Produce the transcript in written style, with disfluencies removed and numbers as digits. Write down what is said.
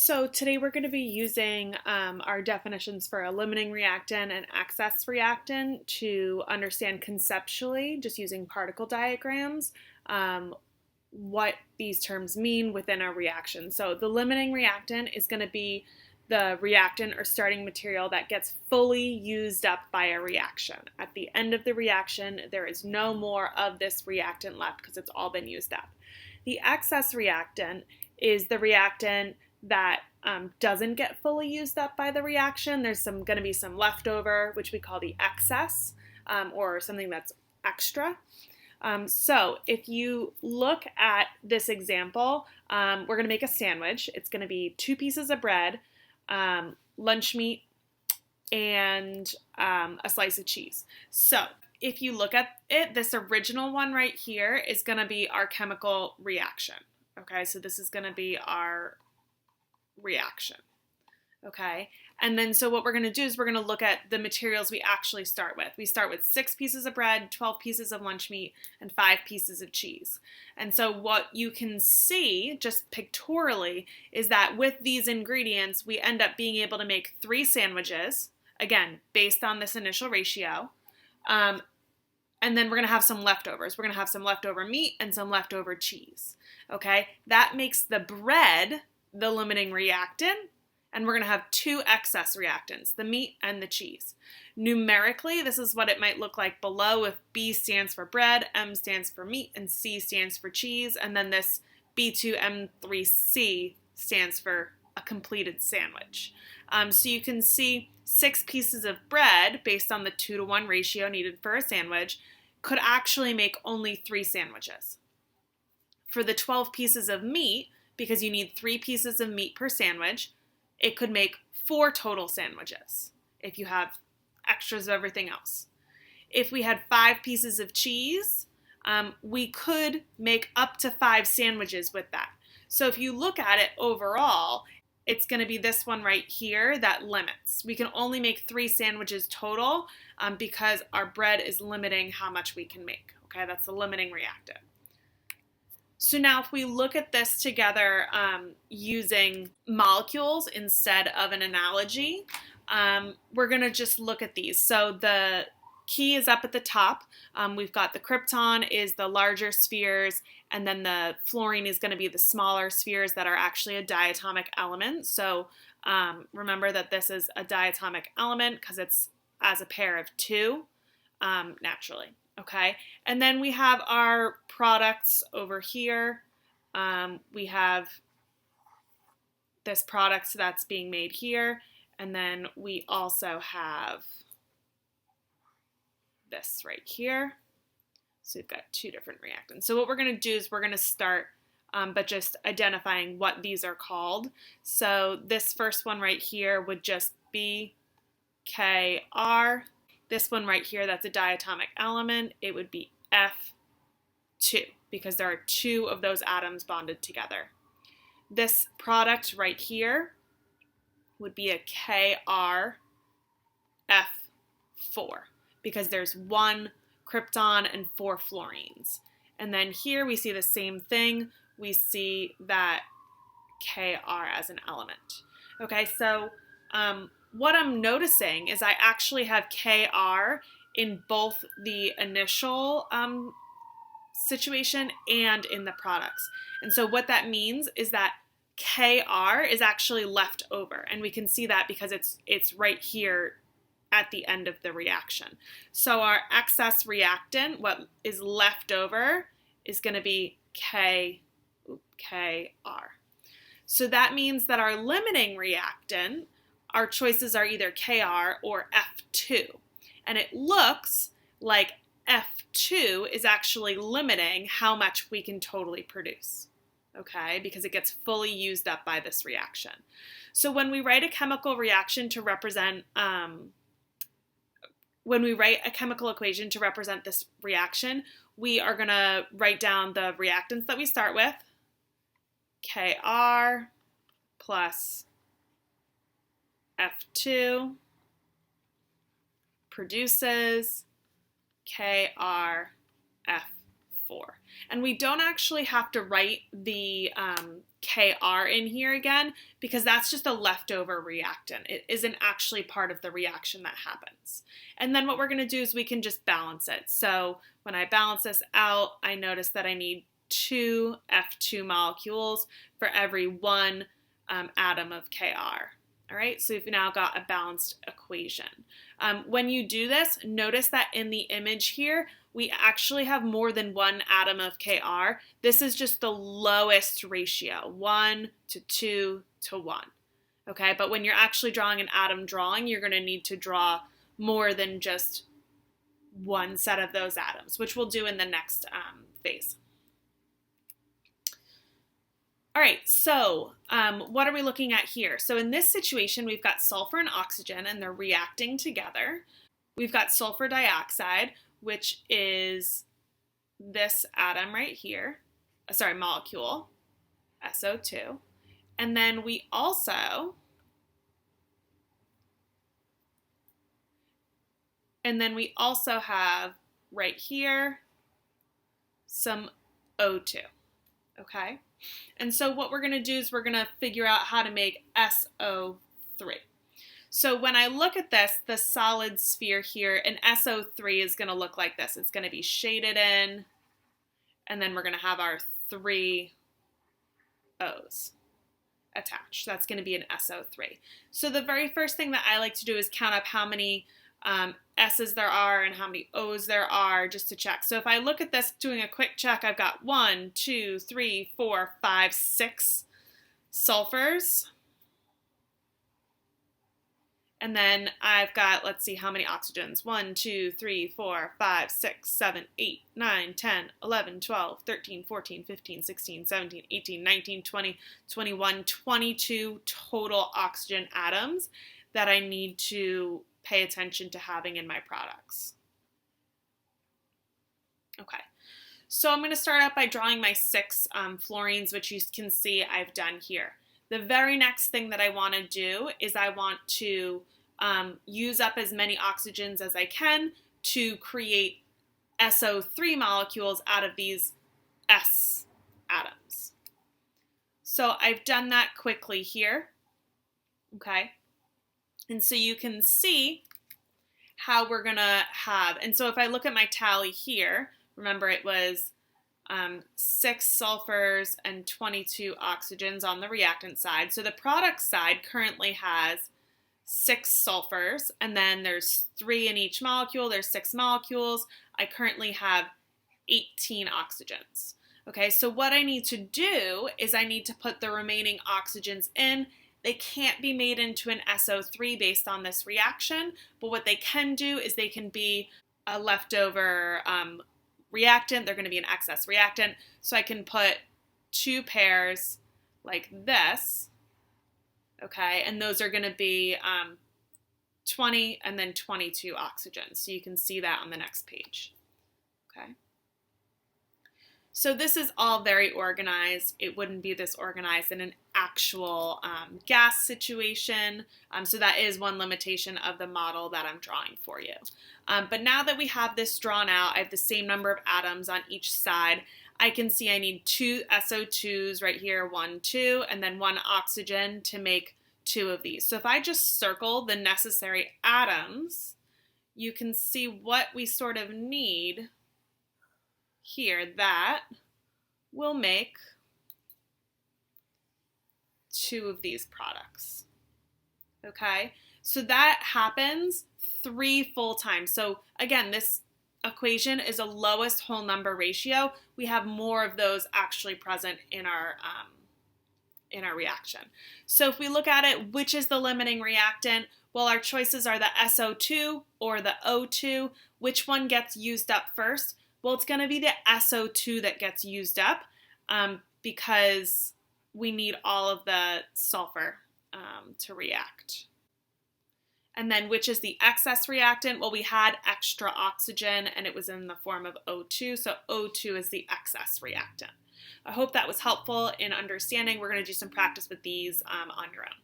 So today we're going to be using our definitions for a limiting reactant and excess reactant to understand conceptually, just using particle diagrams, what these terms mean within a reaction. So the limiting reactant is going to be the reactant or starting material that gets fully used up by a reaction. At the end of the reaction, there is no more of this reactant left because it's all been used up. The excess reactant is the reactant that doesn't get fully used up by the reaction. There's going to be some leftover, which we call the excess, or something that's extra. So if you look at this example, we're going to make a sandwich. It's going to be 2 pieces of bread, lunch meat, and a slice of cheese. So if you look at it, this original one right here is going to be our chemical reaction. Okay, so this is going to be our reaction. Okay, and then so what we're going to do is we're going to look at the materials we actually start with. We start with 6 pieces of bread, 12 pieces of lunch meat, and 5 pieces of cheese. And so what you can see just pictorially is that with these ingredients, we end up being able to make 3 sandwiches, again, based on this initial ratio. And then we're going to have some leftovers. We're going to have some leftover meat and some leftover cheese. Okay, that makes the bread the limiting reactant, and we're going to have 2 excess reactants, the meat and the cheese. Numerically, this is what it might look like below if B stands for bread, M stands for meat, and C stands for cheese, and then this B2M3C stands for a completed sandwich. So you can see 6 pieces of bread, based on the 2-to-1 ratio needed for a sandwich, could actually make only 3 sandwiches. For the 12 pieces of meat, because you need 3 pieces of meat per sandwich, it could make 4 total sandwiches if you have extras of everything else. If we had 5 pieces of cheese, we could make up to 5 sandwiches with that. So if you look at it overall, it's going to be this one right here that limits. We can only make 3 sandwiches total because our bread is limiting how much we can make. Okay, that's the limiting reactant. So now if we look at this together using molecules instead of an analogy, we're going to just look at these. So the key is up at the top. We've got the krypton is the larger spheres, and then the fluorine is going to be the smaller spheres that are actually a diatomic element. So remember that this is a diatomic element because it's as a pair of 2 naturally. Okay, and then we have our products over here. We have this product that's being made here, and then we also have this right here. So we've got 2 different reactants. So what we're going to do is we're going to start but just identifying what these are called. So this first one right here would just be KR. This one right here, that's a diatomic element. It would be F2 because there are 2 of those atoms bonded together. This product right here would be a KrF4 because there's 1 krypton and 4 fluorines. And then here we see the same thing. We see that Kr as an element. Okay, so what I'm noticing is I actually have Kr in both the initial situation and in the products. And so what that means is that Kr is actually left over. And we can see that because it's right here at the end of the reaction. So our excess reactant, what is left over, is going to be Kr. So that means that our limiting reactant, our choices are either Kr or F2. And it looks like F2 is actually limiting how much we can totally produce, okay, because it gets fully used up by this reaction. So when we write a chemical reaction to represent, when we write a chemical equation to represent this reaction, we are going to write down the reactants that we start with, Kr plus F2 produces KrF4. And we don't actually have to write the Kr in here again because that's just a leftover reactant. It isn't actually part of the reaction that happens. And then what we're going to do is we can just balance it. So when I balance this out, I notice that I need 2 F2 molecules for every 1 atom of Kr. All right, so we've now got a balanced equation. When you do this, notice that in the image here, we actually have more than 1 atom of Kr. This is just the lowest ratio, 1 to 2 to 1. Okay, but when you're actually drawing an atom drawing, you're going to need to draw more than just one set of those atoms, which we'll do in the next phase. All right, so what are we looking at here? So in this situation, we've got sulfur and oxygen, and they're reacting together. We've got sulfur dioxide, which is this atom right here, molecule, SO2. And then we also have right here some O2, okay? And so what we're going to do is we're going to figure out how to make SO3. So when I look at this, the solid sphere here, an SO3 is going to look like this. It's going to be shaded in, and then we're going to have our 3 O's attached. That's going to be an SO3. So the very first thing that I like to do is count up how many S's there are and how many O's there are just to check. So if I look at this doing a quick check, I've got 1, 2, 3, 4, 5, 6 sulfurs. And then I've got, let's see how many oxygens. 1, 2, 3, 4, 5, 6, 7, 8, 9, 10, 11, 12, 13, 14, 15, 16, 17, 18, 19, 20, 21, 22 total oxygen atoms that I need to pay attention to having in my products. Okay, so I'm going to start out by drawing my 6 fluorines, which you can see I've done here. The very next thing that I want to do is I want to use up as many oxygens as I can to create SO3 molecules out of these S atoms. So I've done that quickly here, okay? And so you can see how we're going to have, and so if I look at my tally here, remember it was 6 sulfurs and 22 oxygens on the reactant side. So the product side currently has 6 sulfurs, and then there's 3 in each molecule. There's 6 molecules. I currently have 18 oxygens. Okay, so what I need to do is I need to put the remaining oxygens in. They can't be made into an SO3 based on this reaction, but what they can do is they can be a leftover reactant. They're going to be an excess reactant. So I can put 2 pairs like this, okay, and those are going to be 20 and then 22 oxygens. So you can see that on the next page, okay. So this is all very organized. It wouldn't be this organized in an actual gas situation. So that is one limitation of the model that I'm drawing for you. But now that we have this drawn out, I have the same number of atoms on each side. I can see I need 2 SO2s right here, 1, 2, and then 1 oxygen to make 2 of these. So if I just circle the necessary atoms, you can see what we sort of need here. That will make 2 of these products. Okay, so that happens 3 full times. So again, this equation is a lowest whole number ratio. We have more of those actually present in our reaction. So if we look at it, which is the limiting reactant? Well, our choices are the SO2 or the O2. Which one gets used up first? Well, it's going to be the SO2 that gets used up because we need all of the sulfur to react. And then which is the excess reactant? Well, we had extra oxygen and it was in the form of O2, so O2 is the excess reactant. I hope that was helpful in understanding. We're going to do some practice with these on your own.